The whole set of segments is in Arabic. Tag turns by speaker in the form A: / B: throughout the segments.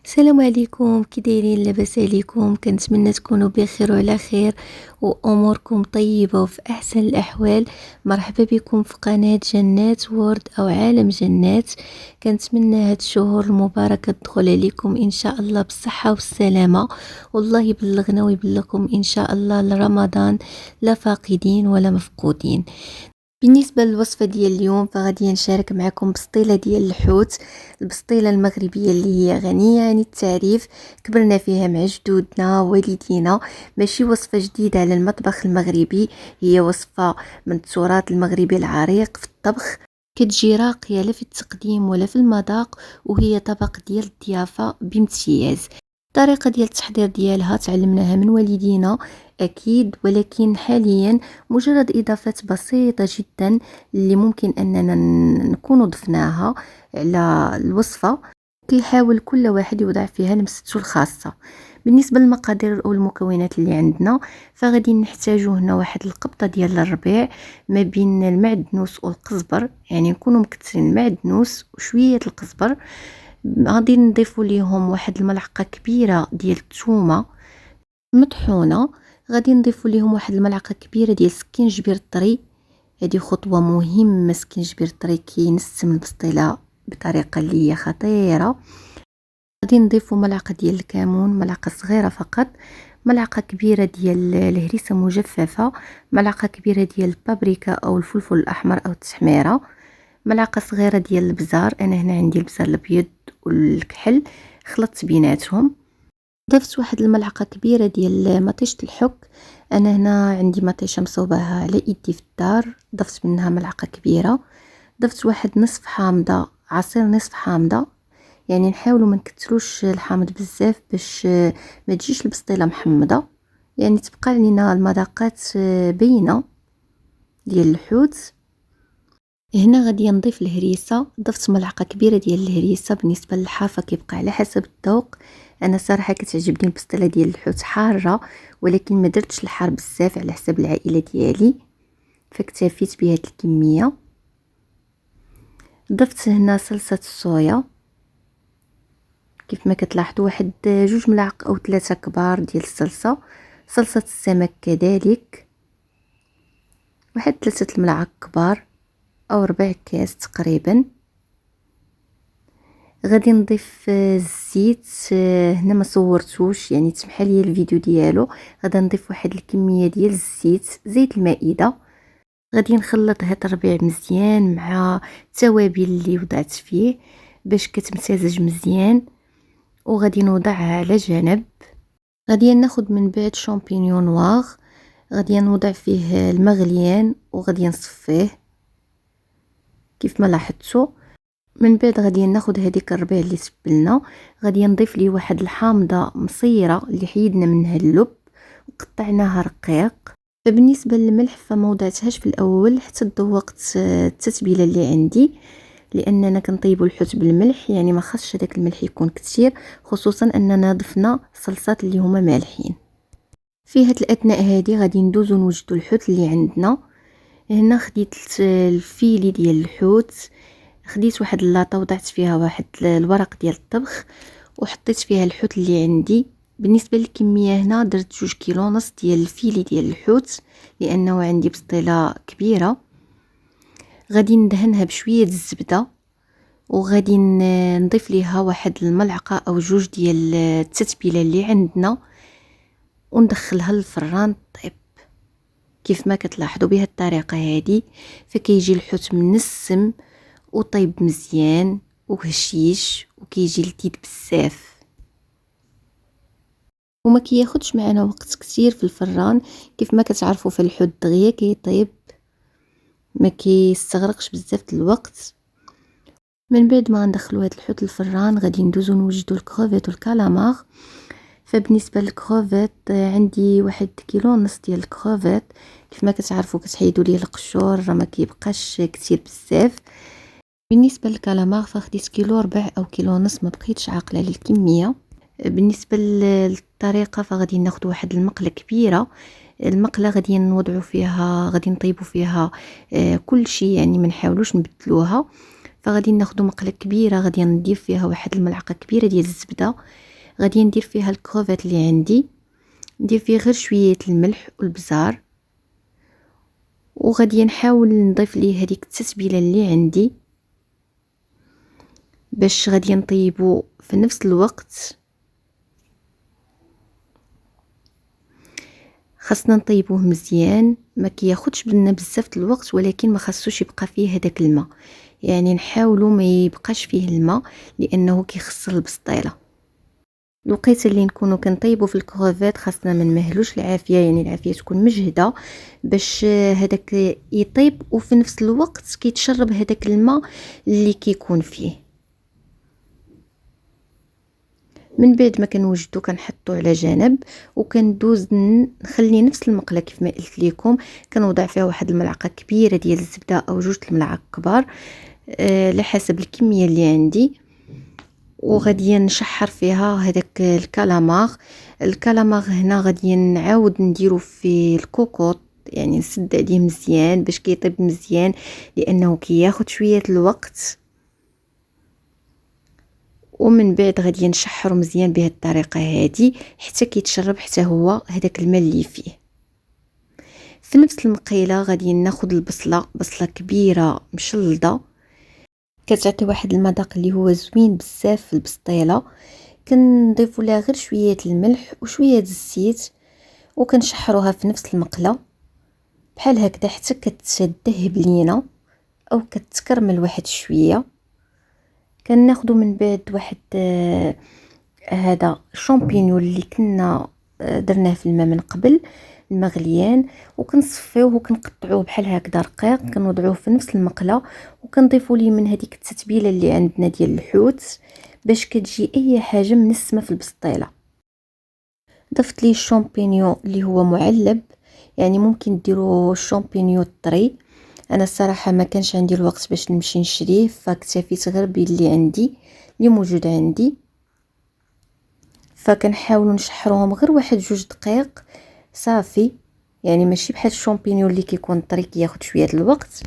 A: السلام عليكم، كي دايرين؟ لاباس عليكم؟ كنتمنى تكونوا بخير وعلى خير واموركم طيبه وفي احسن الاحوال. مرحبا بكم في قناه جنات وورد او عالم جنات. كنتمنى هاد الشهور المباركه تدخل عليكم ان شاء الله بالصحه والسلامه، والله يبلغنا ويبلغكم ان شاء الله لرمضان لا فاقدين ولا مفقودين. بالنسبة للوصفة ديال اليوم فغادي نشارك معكم بسطيلة ديال الحوت، البسطيلة المغربية اللي هي غنية عن التعريف. كبرنا فيها مع جدودنا والدينا، ماشي وصفة جديدة على المطبخ المغربي، هي وصفة من التراث المغربي العريق في الطبخ. كتجي راقية لا في التقديم ولا في المذاق، وهي طبق ديال الضيافة بامتياز. الطريقة ديال التحضير ديالها تعلمناها من والدينا أكيد، ولكن حاليا مجرد إضافات بسيطة جدا اللي ممكن أننا نكون ضفناها على الوصفة، كيحاول كل واحد يوضع فيها لمسته الخاصة. بالنسبة للمقادير أو المكونات اللي عندنا، فغادي نحتاجو هنا واحد القبطة ديال الربيع ما بين المعدنوس والقزبر، يعني نكونوا مكترين المعدنوس وشوية القزبر. غادي نضيفوا ليهم واحد الملعقة كبيرة ديال الثومة مطحونة، غادي نضيفوا ليهم واحد الملعقة كبيرة ديال السكينجبير الطري. هذه خطوة مهمة، السكينجبير الطري كينسم البسطيلة بطريقة اللي هي خطيرة. غادي نضيفوا ملعقة ديال الكمون، ملعقة صغيرة فقط، ملعقة كبيرة ديال الهريسة مجففة، ملعقة كبيرة ديال البابريكا أو الفلفل الأحمر أو التحميرة، ملعقة صغيرة ديال البزار، أنا هنا عندي البزار الأبيض والكحل خلطت بيناتهم. ضفت واحد الملعقة كبيرة ديال مطيشة الحك، أنا هنا عندي مطيشة مصوباها على إيدي في الدار، ضفت منها ملعقة كبيرة. ضفت واحد نصف حامضة، عصير نصف حامضة، يعني نحاولوا ما نكتروش الحامض بزاف باش ما تجيش البسطيله محمضه، يعني تبقى لينا المذاقات بينه ديال الحوت. هنا غادي نضيف الهريسه، ضفت ملعقه كبيره ديال الهريسه. بالنسبه للحافه كيبقى على حسب الذوق، انا صراحه كتعجبني البسطيله ديال الحوت حاره، ولكن ما درتش الحار بزاف على حسب العائله ديالي، فاكتفيت بهذه الكميه. ضفت هنا صلصه الصويا، كيف ما كتلاحظوا واحد 2 ملاعق او 3 كبار ديال الصلصه. صلصه السمك كذلك واحد 3 ملاعق كبار او ربع كاس تقريبا. غادي نضيف الزيت، هنا ما صورتوش يعني تسمح لي الفيديو ديالو. غادي نضيف واحد الكميه ديال الزيت، زيت المائده. غادي نخلط هاد الربيع مزيان مع التوابل اللي وضعت فيه باش كتمتزج مزيان، وغادي نوضعها على جنب. غادي ناخد من بعد شامبينيون نواغ، غادي نوضع فيه المغليان وغادي نصفيه كيف ما لاحظتوا. من بعد غادي ناخد هذيك الربيع اللي سبلنا، غادي نضيف ليه واحد الحامضه مصيره اللي حيدنا منها اللب وقطعناها رقيق. فبالنسبه للملح فما وضعتهاش في الاول حتى ذوقت التتبيله اللي عندي، لاننا كنطيبوا الحوت بالملح، يعني ما خاصش هذاك الملح يكون كثير، خصوصا اننا ضفنا صلصات اللي هما مالحين. في هاد الاثناء هادي غادي ندوزو نوجدو الحوت اللي عندنا. هنا خديت الفيلي ديال الحوت، خديت واحد اللاطه وضعت فيها واحد الورق ديال الطبخ وحطيت فيها الحوت اللي عندي. بالنسبه للكميه هنا درت 2 كيلو ونص ديال الفيلي ديال الحوت، لانه عندي بسطيله كبيره. غادي ندهنها بشويه الزبده، وغادي نضيف ليها واحد الملعقه او 2 ديال التتبيله اللي عندنا، وندخلها للفران طيب. كيف ما كتلاحظوا بهذه الطريقه هذه فكيجي الحوت منسم وطيب مزيان وهشيش وكيجي لذيذ بزاف، وما كياخدش معنا وقت كثير في الفران. كيف ما كتعرفوا في الحوت دغيا كيطيب، ما كيستغرقش بزاف د الوقت. من بعد ما ندخلوا هذا الحوت الفران غادي ندوزو نوجدوا الكروفيت والكالامار. فبالنسبه للكروفيت عندي 1 كيلو ونص ديال الكروفيت، كيف ما كتعرفوا كتحيدوا ليه القشور ما كيبقاش كثير بزاف. بالنسبه للكالامار فخديت 1 كيلو ربع او 1 كيلو ونص، ما بقيتش عاقله على الكميه. بالنسبه للطريقه فغادي ناخذ واحد المقله كبيره، المقله غادي نوضعوا فيها، غادي نطيبوا فيها كل شيء، يعني ما نحاولوش نبدلوها. فغادي ناخدو مقله كبيره، غادي نضيف فيها واحد الملعقه كبيره ديال الزبده، غادي ندير فيها الكروفيت اللي عندي، ندير فيه غير شويه الملح والبزار، وغادي نحاول نضيف ليه هذيك التتبيله اللي عندي باش غادي نطيبو في نفس الوقت. خاصنا نطيبوه مزيان، ما كياخدش بنا بزاف الوقت، ولكن ما خاصوش يبقى فيه هذاك الماء، يعني نحاولوا ما يبقاش فيه الماء لانه كيخسر البسطيله. الوقيته اللي نكونوا كنطيبوا في الكروفيت خاصنا ما نمهلوش العافيه، يعني العافيه تكون مجهده باش هذاك يطيب، وفي نفس الوقت كيتشرب هذاك الماء اللي كيكون فيه. من بعد ما كنوجدو كنحطو على جنب، وكندوز نخلي نفس المقله كيف ما قلت لكم، كنوضع فيها واحد الملعقه كبيره ديال الزبده او جوج الملاعق كبار على حسب الكميه اللي عندي، وغادي نشحر فيها هذاك الكالامار هنا غادي نعاود نديرو في الكوكوط، يعني نسد عليه مزيان باش كيطيب مزيان لانه كياخد شويه الوقت. ومن بعد غادي نشحرو مزيان بهذه الطريقه هذه حتى كيتشرب حتى هو هذاك الماء اللي فيه. في نفس المقيله غادي ناخذ بصله كبيره مشلضه، كتعطي واحد المذاق اللي هو زوين بزاف في البسطيله. كنضيفوا لها غير شويه الملح وشويه الزيت، وكنشحروها في نفس المقله بحال هكذا حتى كتدهب لينا او كتكرمل واحد شويه. كناخذوا من بعد واحد هذا الشامبينيون اللي كنا درناه في الماء من قبل المغليان، وكنصفيوه وكنقطعوه بحال هكذا رقيق، كنوضعوه في نفس المقله، وكنضيفوا ليه من هذيك التتبيله اللي عندنا ديال الحوت باش كتجي اي حاجه منسمه في البسطيله. ضفت ليه الشامبينيون اللي هو معلب، يعني ممكن ديروا الشامبينيون طري، انا الصراحه ما كانش عندي الوقت باش نمشي نشريه، فاكتفيت غير باللي عندي اللي موجود عندي. فكنحاولوا نشحروهم غير واحد جوج دقائق صافي، يعني ماشي بحال الشامبينيون اللي كيكون طري كياخد شويه الوقت.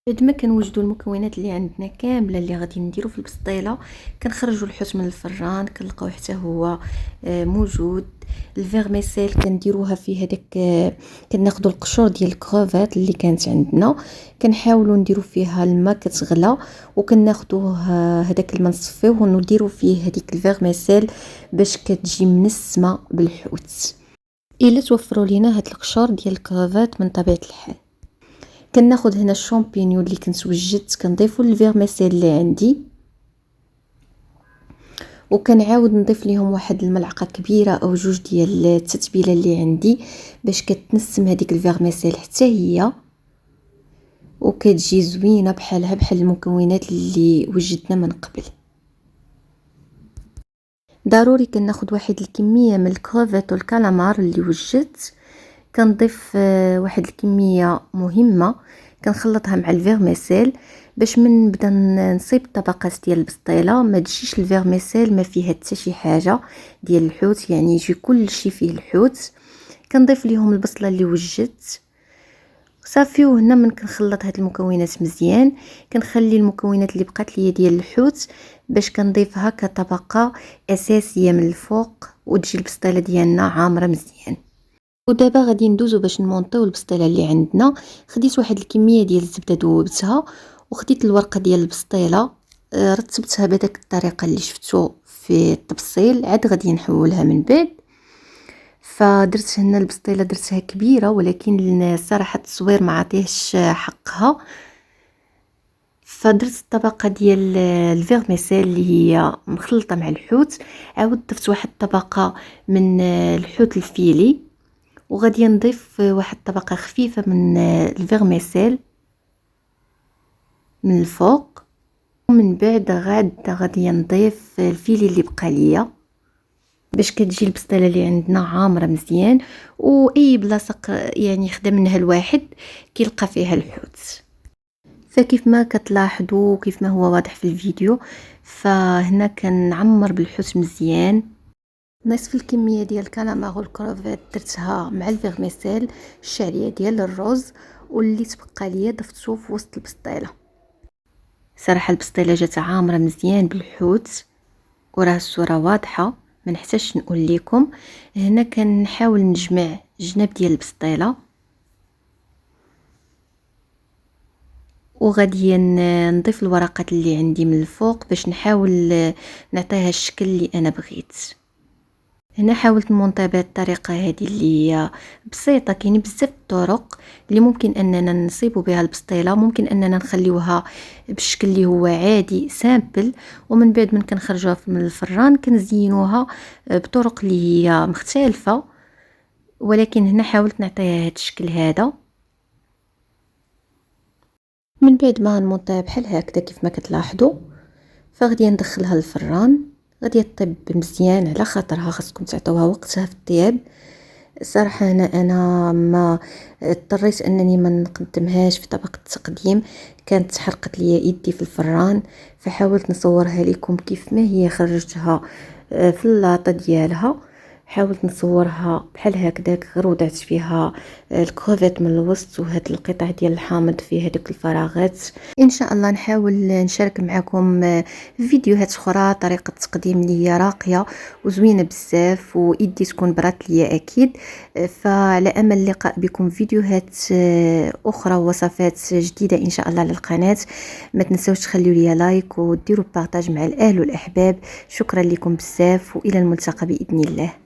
A: بعد ما كنوجدوا المكونات اللي عندنا كامله اللي غادي نديرو في البسطيله، كنخرجوا الحوت من الفران كنلقاو حتى هو موجود. الفيرميسيل كنديروها في هذاك، كناخذوا القشور ديال الكروفات اللي كانت عندنا، كنحاولوا نديرو فيها الماء كتغلى، وكناخذوه هذاك الماء نصفيوه ونديرو فيه هذيك الفيرميسيل باش كتجي منسمه بالحوت. الا توفروا لينا هاد القشور ديال الكروفات من طبيعه الحال. كناخذ هنا الشامبينيون اللي كنت وجدت كنضيفوا الفيرميسيل اللي عندي، وكنعاود نضيف ليهم واحد الملعقه كبيره او جوج ديال التتبيله اللي عندي باش كتنسم هذيك الفيرميسيل حتى هي، وكتجي زوينه بحال المكونات اللي وجدنا من قبل. ضروري كناخذ واحد الكميه من الكروفيت والكالامار اللي وجدت، كنضيف واحد الكميه مهمه، كنخلطها مع الفيرميسيل باش من نبدا نصيب الطبقات ديال البسطيله ما تجيش الفيرميسيل ما فيها حتى شي حاجه ديال الحوت، يعني يجي كل شيء فيه الحوت. كنضيف ليهم البصله اللي وجدت صافي، وهنا من كنخلط هاد المكونات مزيان كنخلي المكونات اللي بقات ليا ديال الحوت باش كنضيفها كطبقه اساسيه من الفوق، وتجي البسطيله ديالنا عامره مزيان. ودابا غادي ندوزو باش نمونطيو البسطيله اللي عندنا. خديت واحد الكميه ديال الزبده ذوبتها، وخديت الورقه ديال البسطيله رتبتها بهذيك الطريقه اللي شفتو في التبصيل، عاد غادي نحولها من بعد. فدرت هنا البسطيله درتها كبيره، ولكن الصراحه التصوير ما عطيهش حقها، فدرت الطبقه ديال الفيرميسيل اللي هي مخلطه مع الحوت، عاود ضفت واحد الطبقه من الحوت الفيلي، وغادي نضيف واحد الطبقه خفيفه من الفيرميسيل من الفوق، ومن بعد غادي نضيف الفيلي اللي بقى ليا باش كتجي البسطيله اللي عندنا عامره مزيان، واي بلاصه يعني خدمناها الواحد كيلقى فيها الحوت. فكيف ما كتلاحظوا كيف ما هو واضح في الفيديو، فهنا كنعمر بالحوت مزيان. نصف الكميه ديال الكالامار والكروفيت درتها مع الفيرميسيل، الشعريه ديال الرز واللي تبقى ليا ضفتو في وسط البسطيله. صراحة البسطيلة جات عامرة مزيان بالحوت، وراه الصورة واضحة ما نحتاجش نقول لكم. هنا كنحاول نجمع جناب ديال البسطيلة، وغادي نضيف الورقات اللي عندي من الفوق باش نحاول نعطيها الشكل اللي انا بغيت. هنا حاولت نمونطي بهذه الطريقه هذه اللي هي بسيطه. كاين بزاف الطرق اللي ممكن اننا نصيبوا بها البسطيله، ممكن اننا نخليوها بالشكل اللي هو عادي سامبل، ومن بعد من كنخرجوها من الفران كنزينوها بطرق اللي هي مختلفه، ولكن هنا حاولت نعطيها هذا الشكل هذا. من بعد ما نمونطيها بحال هكذا كيف ما كتلاحظوا، فغادي ندخلها للفران. غادي تطيب مزيان، على خاطرها خاصكم تعطوها وقتها في الطياب. صراحه انا ما اضطريت انني ما نقدمهاش في طبق التقديم، كانت حرقت لي يدي في الفران، فحاولت نصورها لكم كيف ما هي خرجتها في اللاطه ديالها. حاولت نصورها بحال هكذاك، غير وضعت فيها الكروفيت من الوسط وهاد القطع ديال الحامض في هذوك الفراغات. ان شاء الله نحاول نشارك معكم فيديوهات اخرى طريقه تقديم اللي هي راقيه وزوينه بزاف، ويدي تكون برات ليا اكيد. فعلى امل اللقاء بكم فيديوهات اخرى ووصفات جديده ان شاء الله للقناه. ما تنسوش تخليوا لي لايك وديروا بارطاج مع الاهل والاحباب. شكرا لكم بزاف، والى الملتقى باذن الله.